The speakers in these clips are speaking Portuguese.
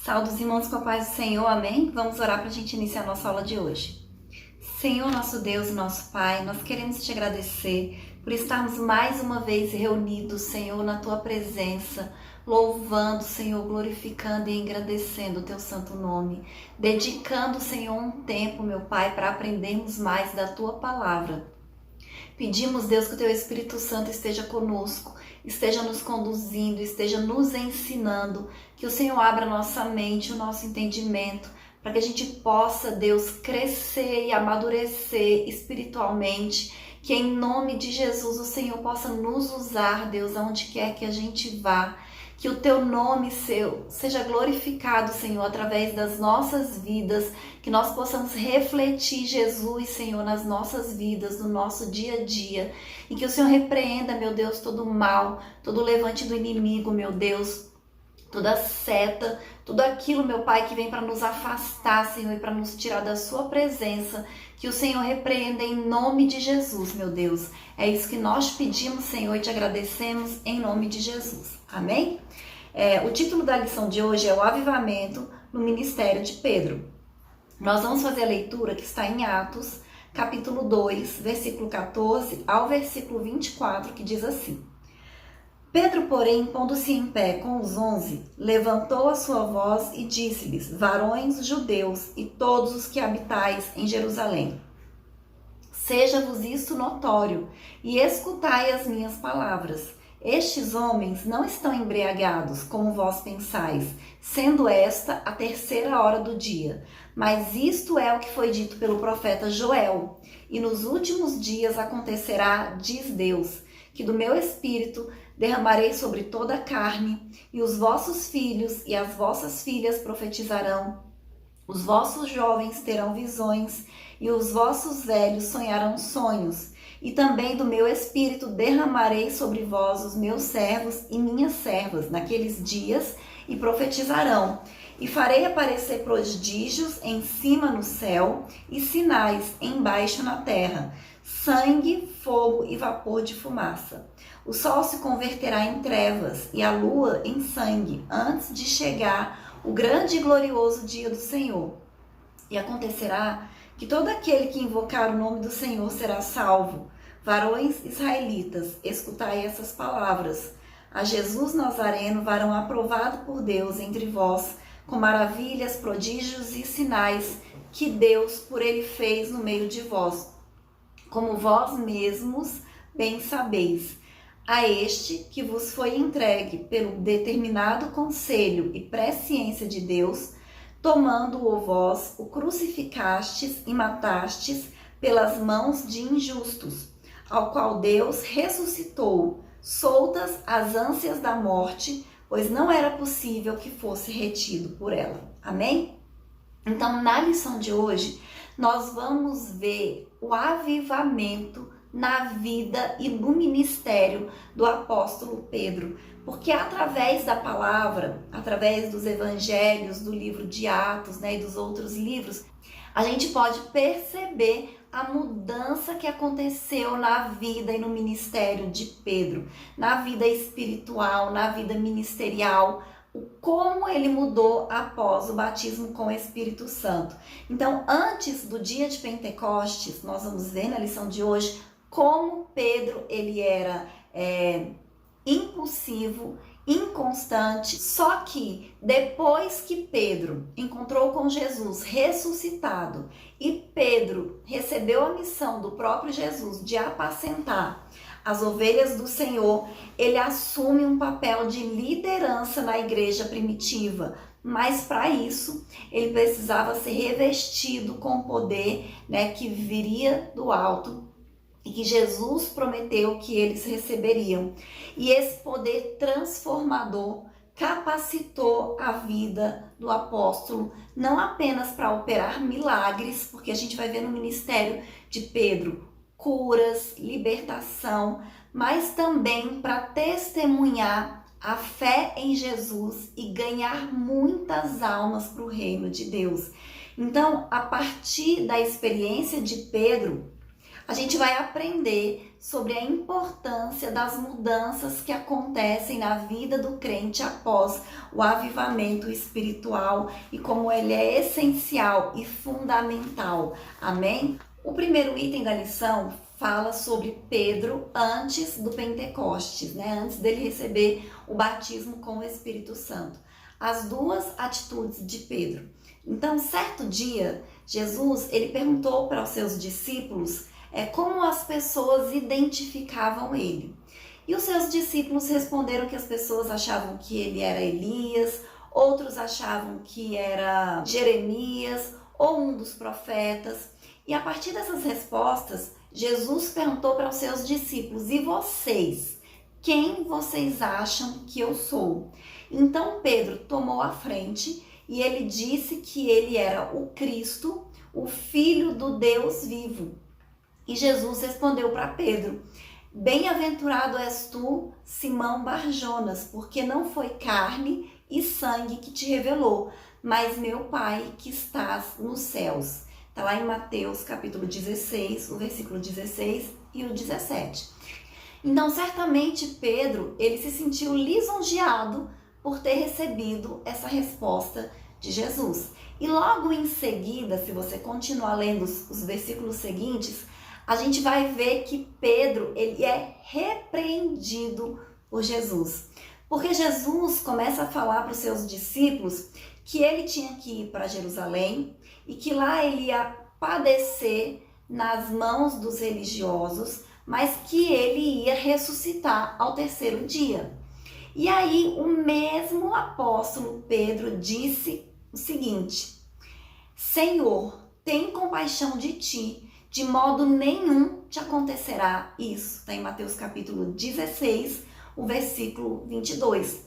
Saúde os irmãos com a paz do Senhor, amém? Vamos orar para a gente iniciar a nossa aula de hoje. Senhor, nosso Deus e nosso Pai, nós queremos te agradecer por estarmos mais uma vez reunidos, Senhor, na tua presença, louvando, Senhor, glorificando e engrandecendo o teu santo nome, dedicando, Senhor, um tempo, meu Pai, para aprendermos mais da tua palavra. Pedimos, Deus, que o teu Espírito Santo esteja conosco, esteja nos conduzindo, esteja nos ensinando, que o Senhor abra nossa mente, o nosso entendimento, para que a gente possa, Deus, crescer e amadurecer espiritualmente, que em nome de Jesus o Senhor possa nos usar, Deus, aonde quer que a gente vá, que o teu nome seja glorificado, Senhor, através das nossas vidas, que nós possamos refletir Jesus, Senhor, nas nossas vidas, no nosso dia a dia, e que o Senhor repreenda, meu Deus, todo o mal, todo o levante do inimigo, meu Deus, toda seta, tudo aquilo, meu Pai, que vem para nos afastar, Senhor, e para nos tirar da sua presença, que o Senhor repreenda em nome de Jesus, meu Deus. É isso que nós pedimos, Senhor, e te agradecemos em nome de Jesus. Amém? O título da lição de hoje é o avivamento no ministério de Pedro. Nós vamos fazer a leitura que está em Atos, capítulo 2, versículo 14 ao versículo 24, que diz assim: Pedro, porém, pondo-se em pé com os 11, levantou a sua voz e disse-lhes: varões judeus e todos os que habitais em Jerusalém, seja-vos isto notório, e escutai as minhas palavras. Estes homens não estão embriagados, como vós pensais, sendo esta a 3ª hora do dia. Mas isto é o que foi dito pelo profeta Joel. E nos últimos dias acontecerá, diz Deus, que do meu espírito derramarei sobre toda a carne, e os vossos filhos e as vossas filhas profetizarão, os vossos jovens terão visões, e os vossos velhos sonharão sonhos. E também do meu espírito derramarei sobre vós os meus servos e minhas servas naqueles dias, e profetizarão. E farei aparecer prodígios em cima no céu, e sinais embaixo na terra, sangue, fogo e vapor de fumaça. O sol se converterá em trevas e a lua em sangue, antes de chegar o grande e glorioso dia do Senhor. E acontecerá que todo aquele que invocar o nome do Senhor será salvo. Varões israelitas, escutai essas palavras. A Jesus Nazareno, varão aprovado por Deus entre vós, com maravilhas, prodígios e sinais que Deus por ele fez no meio de vós, como vós mesmos bem sabeis. A este que vos foi entregue pelo determinado conselho e presciência de Deus, tomando-o vós, o crucificastes e matastes pelas mãos de injustos, ao qual Deus ressuscitou, soltas as ânsias da morte, pois não era possível que fosse retido por ela. Amém? Então, na lição de hoje, nós vamos ver o avivamento na vida e no ministério do apóstolo Pedro, porque através da palavra, através dos evangelhos, do livro de Atos, e dos outros livros, a gente pode perceber a mudança que aconteceu na vida e no ministério de Pedro, na vida espiritual, na vida ministerial, como ele mudou após o batismo com o Espírito Santo. Então, antes do dia de Pentecostes, nós vamos ver na lição de hoje como Pedro ele era impulsivo, inconstante, só que depois que Pedro encontrou com Jesus ressuscitado e Pedro recebeu a missão do próprio Jesus de apacentar as ovelhas do Senhor, ele assume um papel de liderança na igreja primitiva, mas para isso ele precisava ser revestido com poder, que viria do alto, e que Jesus prometeu que eles receberiam. E esse poder transformador capacitou a vida do apóstolo, não apenas para operar milagres, porque a gente vai ver no ministério de Pedro curas, libertação, mas também para testemunhar a fé em Jesus e ganhar muitas almas para o reino de Deus. Então, a partir da experiência de Pedro, a gente vai aprender sobre a importância das mudanças que acontecem na vida do crente após o avivamento espiritual e como ele é essencial e fundamental. Amém? O primeiro item da lição fala sobre Pedro antes do Pentecostes, né? Antes dele receber o batismo com o Espírito Santo. As duas atitudes de Pedro. Então, certo dia, Jesus ele perguntou para os seus discípulos como as pessoas identificavam ele. E os seus discípulos responderam que as pessoas achavam que ele era Elias, outros achavam que era Jeremias ou um dos profetas. E a partir dessas respostas, Jesus perguntou para os seus discípulos: e vocês? Quem vocês acham que eu sou? Então Pedro tomou a frente e ele disse que ele era o Cristo, o Filho do Deus vivo. E Jesus respondeu para Pedro: bem-aventurado és tu, Simão Barjonas, porque não foi carne e sangue que te revelou, mas meu Pai que estás nos céus. Está lá em Mateus capítulo 16, o versículo 16 e o 17. Então, certamente Pedro, ele se sentiu lisonjeado por ter recebido essa resposta de Jesus. E logo em seguida, se você continuar lendo os versículos seguintes, a gente vai ver que Pedro, ele é repreendido por Jesus. Porque Jesus começa a falar para os seus discípulos que ele tinha que ir para Jerusalém e que lá ele ia padecer nas mãos dos religiosos, mas que ele ia ressuscitar ao terceiro dia. E aí o mesmo apóstolo Pedro disse o seguinte: Senhor, tem compaixão de ti, de modo nenhum te acontecerá isso. Está em Mateus capítulo 16, o versículo 22.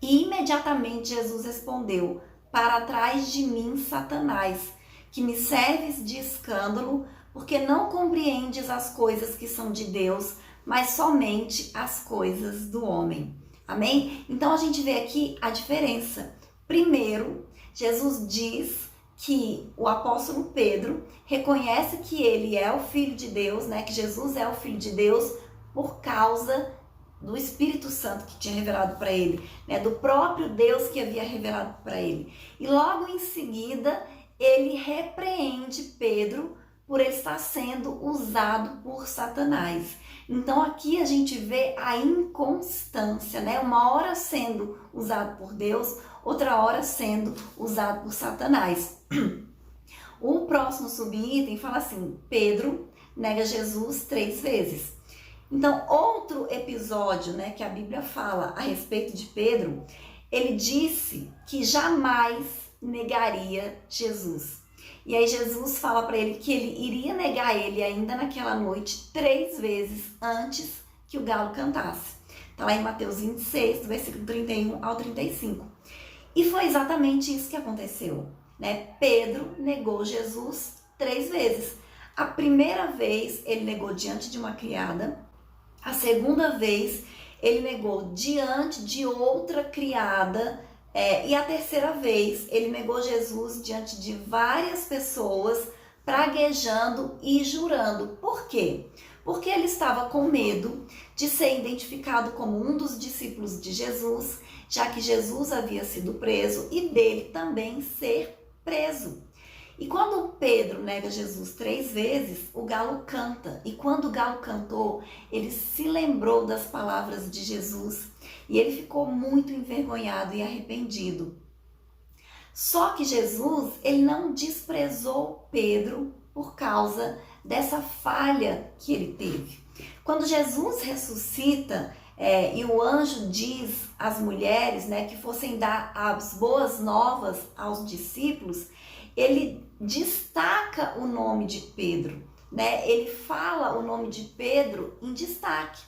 E imediatamente Jesus respondeu: para trás de mim, Satanás, que me serves de escândalo, porque não compreendes as coisas que são de Deus, mas somente as coisas do homem. Amém? Então a gente vê aqui a diferença. Primeiro, Jesus diz que o apóstolo Pedro reconhece que ele é o Filho de Deus, né? Que Jesus é o Filho de Deus por causa do Espírito Santo que tinha revelado para ele, né? Do próprio Deus que havia revelado para ele. E logo em seguida, ele repreende Pedro por ele estar sendo usado por Satanás. Então aqui a gente vê a inconstância, né? Uma hora sendo usado por Deus, outra hora sendo usado por Satanás. O próximo subitem fala assim: Pedro nega Jesus 3 vezes. Então, outro episódio, né, que a Bíblia fala a respeito de Pedro, ele disse que jamais negaria Jesus. E aí Jesus fala para ele que ele iria negar ele ainda naquela noite 3 vezes antes que o galo cantasse. Está lá em Mateus 26, do versículo 31 ao 35. E foi exatamente isso que aconteceu, né? Pedro negou Jesus 3 vezes. A primeira vez ele negou diante de uma criada. A segunda vez ele negou diante de outra criada. E a terceira vez ele negou Jesus diante de várias pessoas, praguejando e jurando. Por quê? Porque ele estava com medo de ser identificado como um dos discípulos de Jesus, já que Jesus havia sido preso e dele também ser preso. E quando Pedro nega Jesus 3 vezes, o galo canta. E quando o galo cantou, ele se lembrou das palavras de Jesus e ele ficou muito envergonhado e arrependido. Só que Jesus, ele não desprezou Pedro por causa dessa falha que ele teve. Quando Jesus ressuscita, e o anjo diz às mulheres, né, que fossem dar as boas novas aos discípulos, ele destaca o nome de Pedro, né? Ele fala o nome de Pedro em destaque.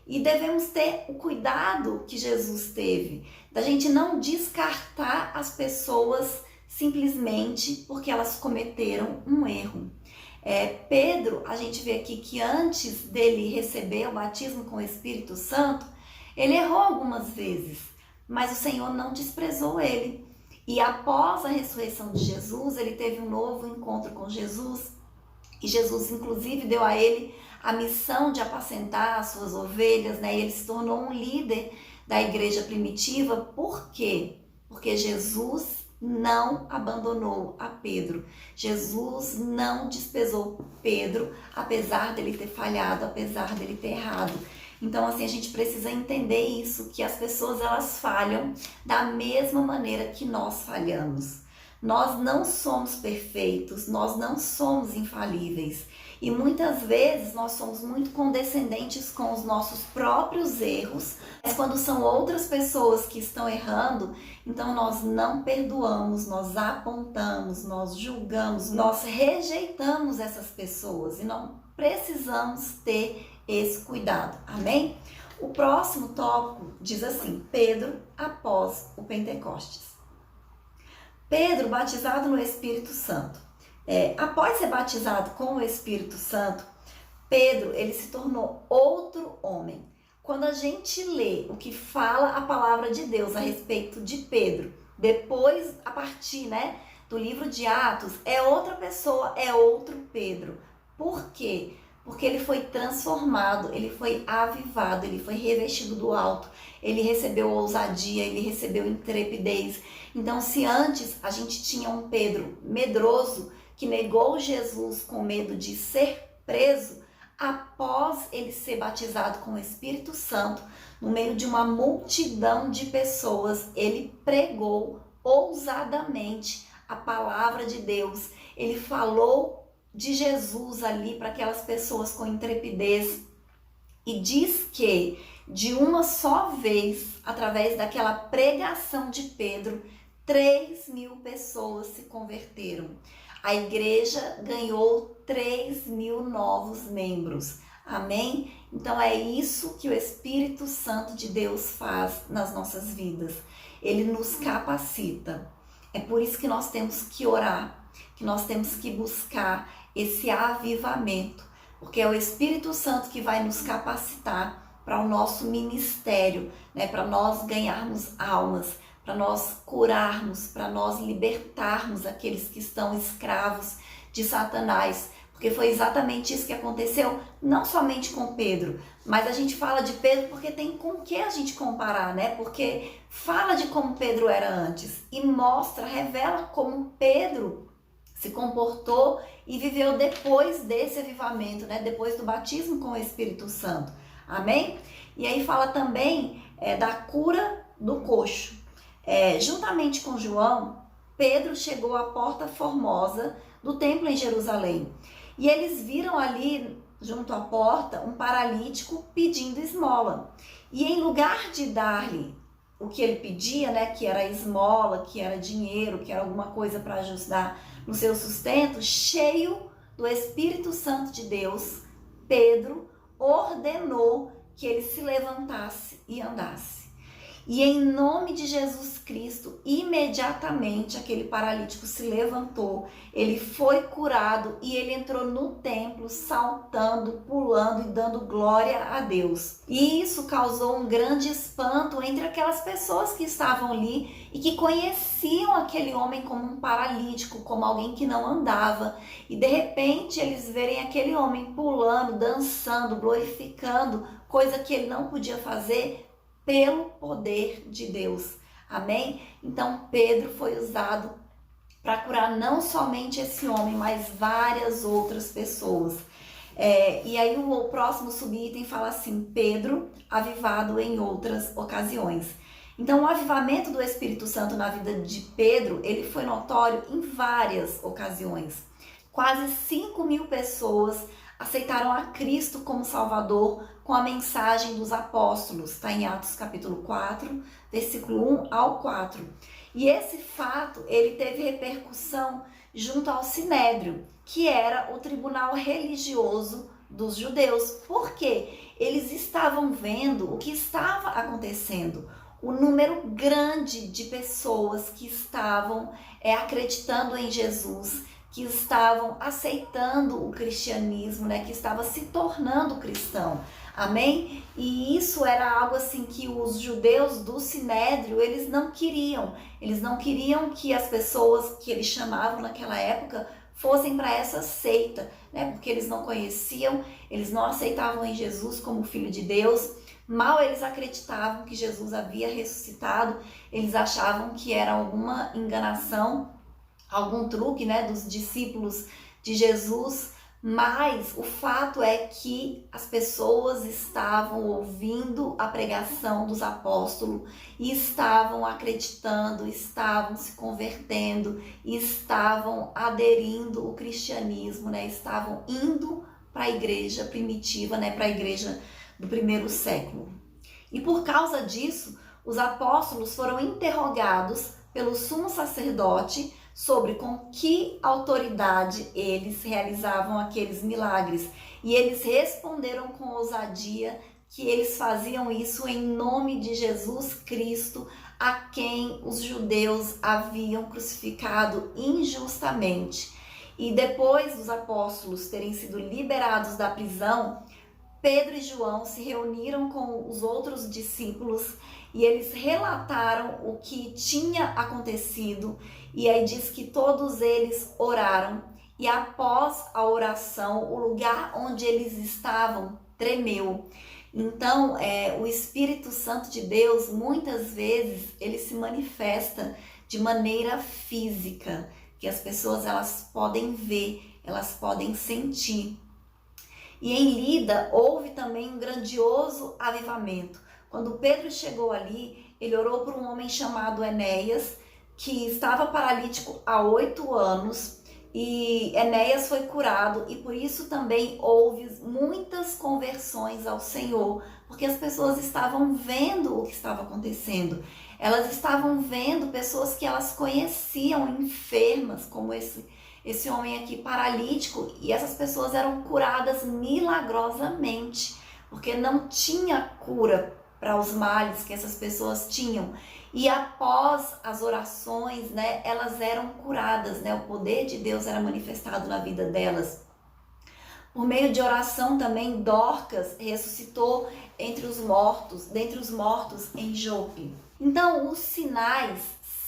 E devemos ter o cuidado que Jesus teve, da gente não descartar as pessoas simplesmente porque elas cometeram um erro. Pedro, a gente vê aqui que antes dele receber o batismo com o Espírito Santo, ele errou algumas vezes, mas o Senhor não desprezou ele. E após a ressurreição de Jesus, ele teve um novo encontro com Jesus E Jesus, inclusive, deu a ele a missão de apacentar as suas ovelhas, né? E ele se tornou um líder da igreja primitiva. Por quê? Porque Jesus não abandonou a Pedro. Jesus não desprezou Pedro, apesar dele ter falhado, apesar dele ter errado. Então, assim, a gente precisa entender isso, que as pessoas, elas falham da mesma maneira que nós falhamos. Nós não somos perfeitos, nós não somos infalíveis. E muitas vezes nós somos muito condescendentes com os nossos próprios erros, mas quando são outras pessoas que estão errando, então nós não perdoamos, nós apontamos, nós julgamos, nós rejeitamos essas pessoas e não precisamos ter esse cuidado, amém? O próximo tópico diz assim: Pedro após o Pentecostes. Pedro, batizado no Espírito Santo. Após ser batizado com o Espírito Santo, Pedro, ele se tornou outro homem. Quando a gente lê o que fala a palavra de Deus a respeito de Pedro, depois, a partir, do livro de Atos, é outra pessoa, é outro Pedro. Por quê? Porque ele foi transformado, ele foi avivado, ele foi revestido do alto, ele recebeu ousadia, ele recebeu intrepidez. Então, se antes a gente tinha um Pedro medroso, que negou Jesus com medo de ser preso, após ele ser batizado com o Espírito Santo, no meio de uma multidão de pessoas, ele pregou ousadamente a palavra de Deus. Ele falou de Jesus ali para aquelas pessoas com intrepidez. E diz que de uma só vez, através daquela pregação de Pedro, 3.000 pessoas se converteram. A igreja ganhou 3.000 novos membros. Amém? Então é isso que o Espírito Santo de Deus faz nas nossas vidas. Ele nos capacita. É por isso que nós temos que orar, que nós temos que buscar esse avivamento, porque é o Espírito Santo que vai nos capacitar para o nosso ministério, para nós ganharmos almas, para nós curarmos, para nós libertarmos aqueles que estão escravos de Satanás, porque foi exatamente isso que aconteceu, não somente com Pedro, mas a gente fala de Pedro porque tem com que a gente comparar, porque fala de como Pedro era antes e mostra, revela como Pedro se comportou e viveu depois desse avivamento, depois do batismo com o Espírito Santo, amém? E aí fala também da cura do coxo. Juntamente com João, Pedro chegou à Porta Formosa do templo em Jerusalém. E eles viram ali, junto à porta, um paralítico pedindo esmola. E em lugar de dar-lhe o que ele pedia, que era esmola, que era dinheiro, que era alguma coisa para ajudar no seu sustento, cheio do Espírito Santo de Deus, Pedro ordenou que ele se levantasse e andasse. E em nome de Jesus Cristo, imediatamente aquele paralítico se levantou, ele foi curado e ele entrou no templo saltando, pulando e dando glória a Deus. E isso causou um grande espanto entre aquelas pessoas que estavam ali e que conheciam aquele homem como um paralítico, como alguém que não andava. E de repente eles verem aquele homem pulando, dançando, glorificando, coisa que ele não podia fazer, pelo poder de Deus, amém? Então Pedro foi usado para curar não somente esse homem, mas várias outras pessoas. E aí o próximo subitem fala assim: Pedro avivado em outras ocasiões. Então o avivamento do Espírito Santo na vida de Pedro, ele foi notório em várias ocasiões. Quase 5.000 pessoas aceitaram a Cristo como Salvador com a mensagem dos apóstolos, está em Atos capítulo 4, versículo 1 ao 4. E esse fato, ele teve repercussão junto ao Sinédrio, que era o tribunal religioso dos judeus. Por quê? Eles estavam vendo o que estava acontecendo. O número grande de pessoas que estavam acreditando em Jesus, que estavam aceitando o cristianismo, que estava se tornando cristão, amém? E isso era algo assim que os judeus do Sinédrio, eles não queriam que as pessoas que eles chamavam naquela época fossem para essa seita, né? Porque eles não conheciam, eles não aceitavam em Jesus como Filho de Deus. Mal eles acreditavam que Jesus havia ressuscitado, eles achavam que era alguma enganação, algum truque, né, dos discípulos de Jesus. Mas o fato é que as pessoas estavam ouvindo a pregação dos apóstolos e estavam acreditando, estavam se convertendo, estavam aderindo ao cristianismo, né? Estavam indo para a igreja primitiva, né? Para a igreja do primeiro século. E por causa disso, os apóstolos foram interrogados pelo sumo sacerdote sobre com que autoridade eles realizavam aqueles milagres. E eles responderam com ousadia que eles faziam isso em nome de Jesus Cristo, a quem os judeus haviam crucificado injustamente. E depois dos apóstolos terem sido liberados da prisão, Pedro e João se reuniram com os outros discípulos e eles relataram o que tinha acontecido. E aí diz que todos eles oraram e após a oração, o lugar onde eles estavam tremeu. Então, o Espírito Santo de Deus, muitas vezes, ele se manifesta de maneira física, que as pessoas elas podem ver, elas podem sentir. E em Lida houve também um grandioso avivamento. Quando Pedro chegou ali, ele orou por um homem chamado Enéas, que estava paralítico há 8 anos, e Enéas foi curado, e por isso também houve muitas conversões ao Senhor, porque as pessoas estavam vendo o que estava acontecendo. Elas estavam vendo pessoas que elas conheciam, enfermas, como esse homem aqui paralítico, e essas pessoas eram curadas milagrosamente, porque não tinha cura para os males que essas pessoas tinham. E após as orações, né, elas eram curadas, né? O poder de Deus era manifestado na vida delas. Por meio de oração também, Dorcas ressuscitou dentre os mortos em Jope. Então, os sinais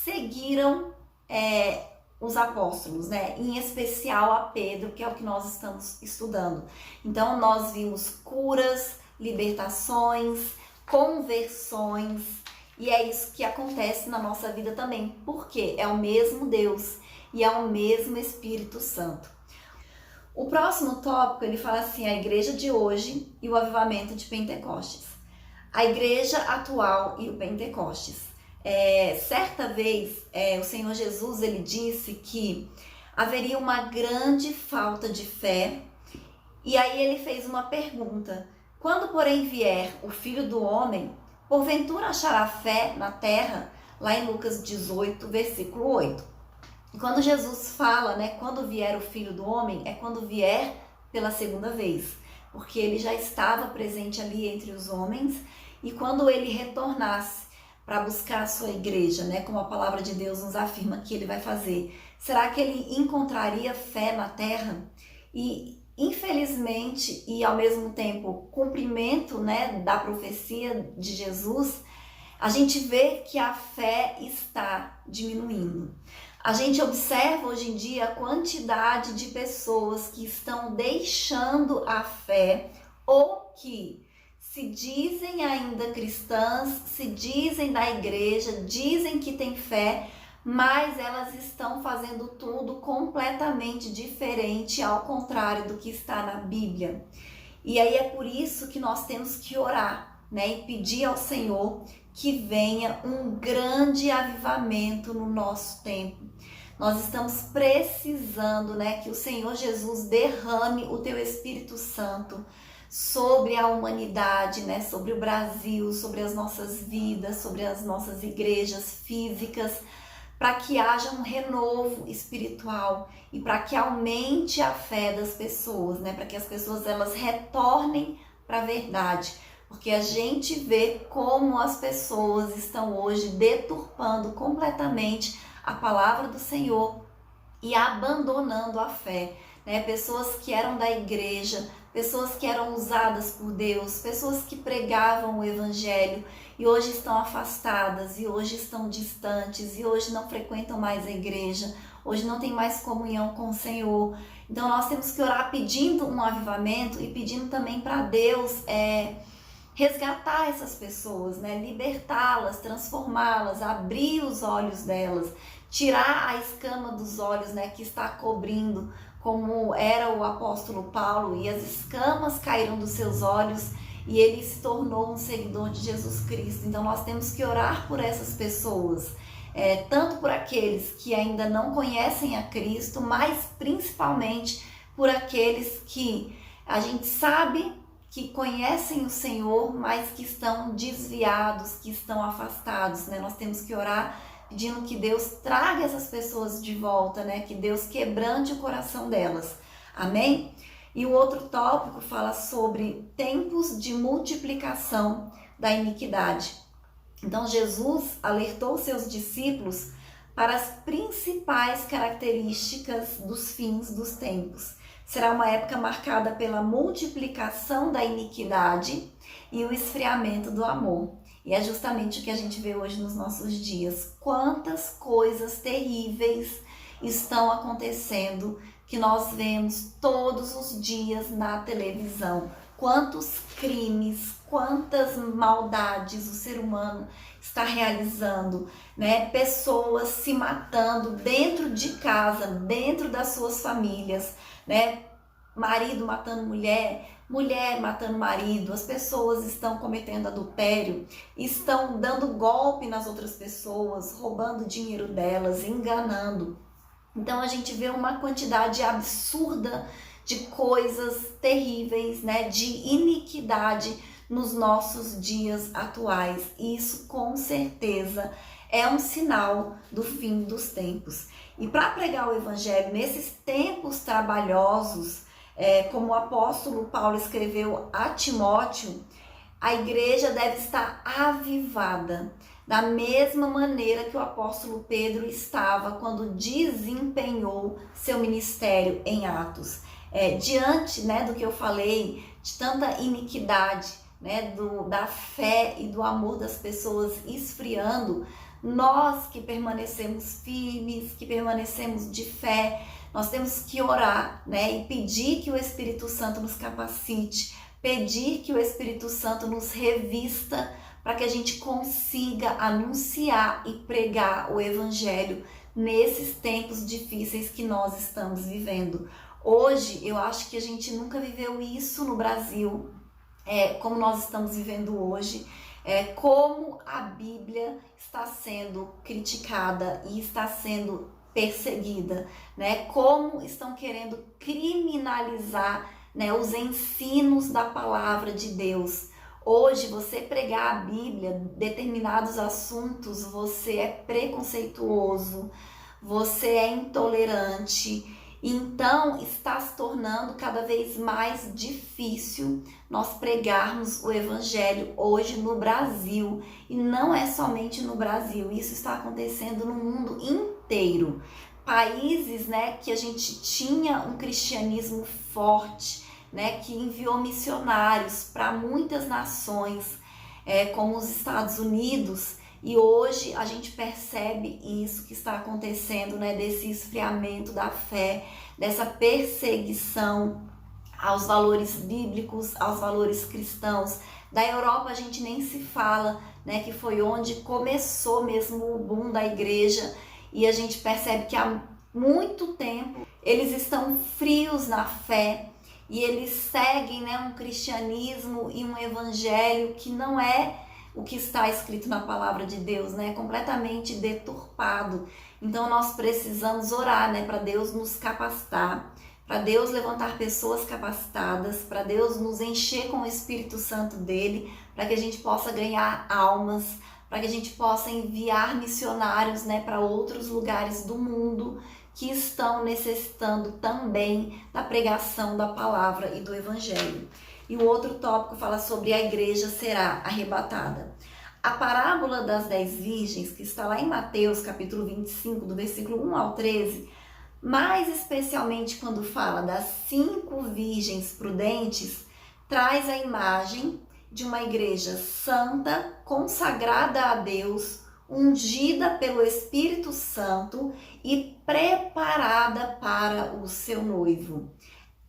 seguiram os apóstolos, né? Em especial a Pedro, que é o que nós estamos estudando. Então, nós vimos curas, libertações, conversões, e é isso que acontece na nossa vida também, porque é o mesmo Deus e é o mesmo Espírito Santo. O próximo tópico, ele fala assim, a igreja de hoje e o avivamento de Pentecostes. A igreja atual e o Pentecostes. Certa vez, o Senhor Jesus, ele disse que haveria uma grande falta de fé, e aí ele fez uma pergunta: quando, porém, vier o Filho do Homem, porventura achará fé na terra? Lá em Lucas 18, versículo 8. E quando Jesus fala, né, quando vier o Filho do Homem, é quando vier pela segunda vez, porque ele já estava presente ali entre os homens, e quando ele retornasse para buscar a sua igreja, né, como a palavra de Deus nos afirma que ele vai fazer, será que ele encontraria fé na terra? E infelizmente, e ao mesmo tempo cumprimento, né, da profecia de Jesus, a gente vê que a fé está diminuindo. A gente observa hoje em dia a quantidade de pessoas que estão deixando a fé, ou que se dizem ainda cristãs, se dizem da igreja, dizem que tem fé, mas elas estão fazendo tudo completamente diferente, ao contrário do que está na Bíblia. E aí é por isso que nós temos que orar, né, e pedir ao Senhor que venha um grande avivamento no nosso tempo. Nós estamos precisando, né, que o Senhor Jesus derrame o teu Espírito Santo sobre a humanidade, né, sobre o Brasil, sobre as nossas vidas, sobre as nossas igrejas físicas, para que haja um renovo espiritual e para que aumente a fé das pessoas, né, para que as pessoas elas retornem para a verdade. Porque a gente vê como as pessoas estão hoje deturpando completamente a palavra do Senhor e abandonando a fé, né? Pessoas que eram da igreja, pessoas que eram usadas por Deus, pessoas que pregavam o evangelho e hoje estão afastadas, e hoje estão distantes, e hoje não frequentam mais a igreja, hoje não tem mais comunhão com o Senhor. Então nós temos que orar pedindo um avivamento e pedindo também para Deus resgatar essas pessoas, né? Libertá-las, transformá-las, abrir os olhos delas, tirar a escama dos olhos, né, que está cobrindo, como era o apóstolo Paulo, e as escamas caíram dos seus olhos e ele se tornou um seguidor de Jesus Cristo. Então nós temos que orar por essas pessoas, tanto por aqueles que ainda não conhecem a Cristo, mas principalmente por aqueles que a gente sabe que conhecem o Senhor, mas que estão desviados, que estão afastados, né? Nós temos que orar pedindo que Deus traga essas pessoas de volta, né? Que Deus quebrante o coração delas. Amém? E o outro tópico fala sobre tempos de multiplicação da iniquidade. Então Jesus alertou seus discípulos para as principais características dos fins dos tempos. Será uma época marcada pela multiplicação da iniquidade e o esfriamento do amor. E é justamente o que a gente vê hoje nos nossos dias. Quantas coisas terríveis estão acontecendo que nós vemos todos os dias na televisão. Quantos crimes, quantas maldades o ser humano está realizando, né? Pessoas se matando dentro de casa, dentro das suas famílias, né? Marido matando mulher, mulher matando marido, as pessoas estão cometendo adultério, estão dando golpe nas outras pessoas, roubando dinheiro delas, enganando. Então a gente vê uma quantidade absurda de coisas terríveis, né, de iniquidade nos nossos dias atuais. E isso com certeza é um sinal do fim dos tempos. E para pregar o evangelho nesses tempos trabalhosos, como o apóstolo Paulo escreveu a Timóteo, a igreja deve estar avivada, da mesma maneira que o apóstolo Pedro estava quando desempenhou seu ministério em Atos. Diante, né, do que eu falei, de tanta iniquidade, né, da fé e do amor das pessoas esfriando, nós que permanecemos firmes, que permanecemos de fé, nós temos que orar, né, e pedir que o Espírito Santo nos capacite, pedir que o Espírito Santo nos revista para que a gente consiga anunciar e pregar o Evangelho nesses tempos difíceis que nós estamos vivendo. Hoje, eu acho que a gente nunca viveu isso no Brasil, como nós estamos vivendo hoje, como a Bíblia está sendo criticada e está sendo perseguida, né? Como estão querendo criminalizar, né, os ensinos da palavra de Deus. Hoje, você pregar a Bíblia, determinados assuntos, você é preconceituoso, você é intolerante. Então, está se tornando cada vez mais difícil nós pregarmos o Evangelho hoje no Brasil. E não é somente no Brasil, isso está acontecendo no mundo inteiro. Países, né, que a gente tinha um cristianismo forte, né, que enviou missionários para muitas nações, como os Estados Unidos, e hoje a gente percebe isso que está acontecendo, né, desse esfriamento da fé, dessa perseguição aos valores bíblicos, aos valores cristãos. Da Europa a gente nem se fala, né, que foi onde começou mesmo o boom da igreja, e a gente percebe que há muito tempo eles estão frios na fé e eles seguem, né, um cristianismo e um evangelho que não é o que está escrito na palavra de Deus, né? Completamente deturpado. Então nós precisamos orar, né, para Deus nos capacitar, para Deus levantar pessoas capacitadas, para Deus nos encher com o Espírito Santo dele, para que a gente possa ganhar almas, para que a gente possa enviar missionários, né, para outros lugares do mundo que estão necessitando também da pregação da palavra e do evangelho. E o outro tópico fala sobre a igreja será arrebatada. A parábola das 10 virgens, que está lá em Mateus, capítulo 25, do versículo 1 ao 13, mais especialmente quando fala das 5 virgens prudentes, traz a imagem de uma igreja santa, consagrada a Deus, ungida pelo Espírito Santo e preparada para o seu noivo.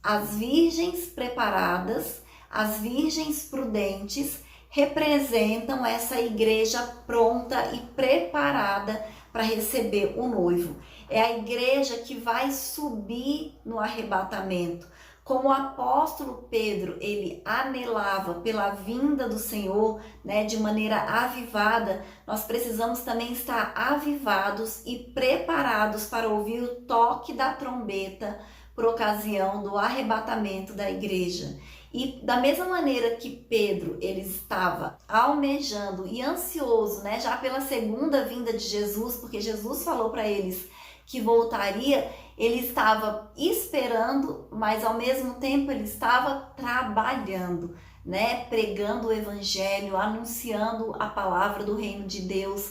As virgens preparadas, as virgens prudentes, representam essa igreja pronta e preparada para receber o noivo. É a igreja que vai subir no arrebatamento. Como o apóstolo Pedro, ele anelava pela vinda do Senhor, né, de maneira avivada, nós precisamos também estar avivados e preparados para ouvir o toque da trombeta por ocasião do arrebatamento da igreja. E da mesma maneira que Pedro, ele estava almejando e ansioso, né, já pela segunda vinda de Jesus, porque Jesus falou para eles que voltaria, ele estava esperando, mas ao mesmo tempo ele estava trabalhando, né, pregando o evangelho, anunciando a palavra do reino de Deus,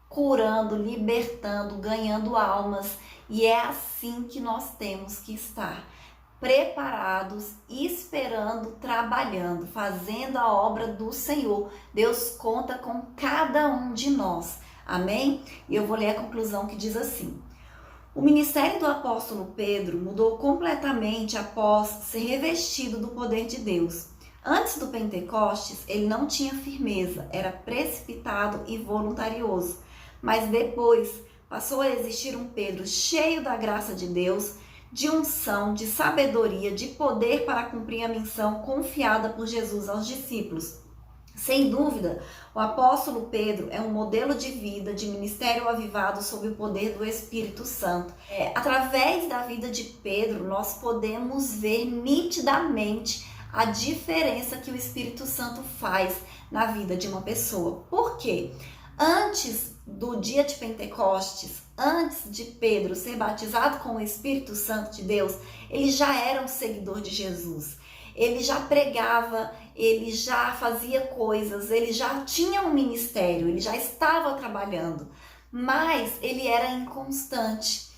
curando, libertando, ganhando almas. E é assim que nós temos que estar, preparados, esperando, trabalhando, fazendo a obra do Senhor. Deus conta com cada um de nós, amém? E eu vou ler a conclusão que diz assim: o ministério do apóstolo Pedro mudou completamente após ser revestido do poder de Deus. Antes do Pentecostes, ele não tinha firmeza, era precipitado e voluntarioso. Mas depois passou a existir um Pedro cheio da graça de Deus, de unção, de sabedoria, de poder para cumprir a missão confiada por Jesus aos discípulos. Sem dúvida, o apóstolo Pedro é um modelo de vida, de ministério avivado sob o poder do Espírito Santo. Através da vida de Pedro, nós podemos ver nitidamente a diferença que o Espírito Santo faz na vida de uma pessoa. Por quê? Antes do dia de Pentecostes, antes de Pedro ser batizado com o Espírito Santo de Deus, ele já era um seguidor de Jesus. Ele já pregava, ele já fazia coisas, ele já tinha um ministério, ele já estava trabalhando, mas ele era inconstante.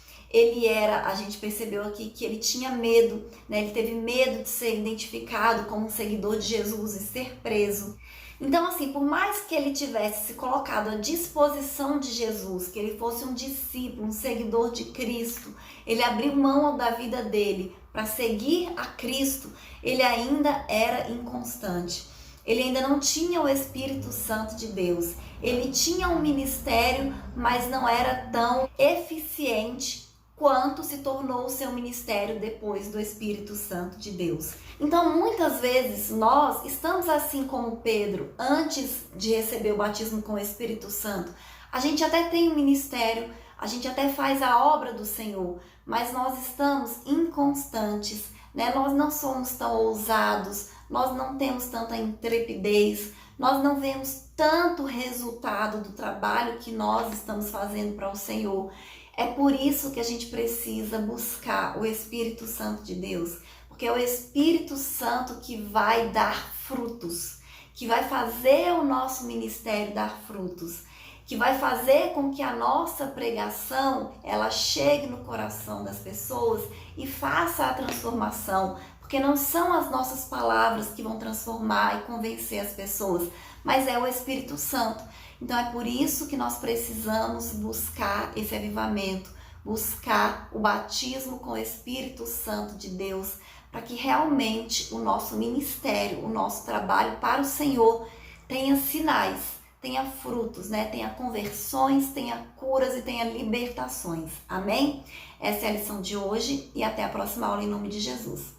A gente percebeu aqui que ele tinha medo, né? Ele teve medo de ser identificado como um seguidor de Jesus e ser preso. Então, assim, por mais que ele tivesse se colocado à disposição de Jesus, que ele fosse um discípulo, um seguidor de Cristo, ele abriu mão da vida dele para seguir a Cristo, ele ainda era inconstante. Ele ainda não tinha o Espírito Santo de Deus. Ele tinha um ministério, mas não era tão eficiente quanto se tornou o seu ministério depois do Espírito Santo de Deus. Então, muitas vezes, nós estamos assim como Pedro, antes de receber o batismo com o Espírito Santo. A gente até tem um ministério, a gente até faz a obra do Senhor, mas nós estamos inconstantes, né? Nós não somos tão ousados, nós não temos tanta intrepidez, nós não vemos tanto resultado do trabalho que nós estamos fazendo para o Senhor. É por isso que a gente precisa buscar o Espírito Santo de Deus, porque é o Espírito Santo que vai dar frutos, que vai fazer o nosso ministério dar frutos, que vai fazer com que a nossa pregação ela chegue no coração das pessoas e faça a transformação, porque não são as nossas palavras que vão transformar e convencer as pessoas, mas é o Espírito Santo. Então é por isso que nós precisamos buscar esse avivamento, buscar o batismo com o Espírito Santo de Deus, para que realmente o nosso ministério, o nosso trabalho para o Senhor tenha sinais, tenha frutos, né? Tenha conversões, tenha curas e tenha libertações. Amém? Essa é a lição de hoje e até a próxima aula em nome de Jesus.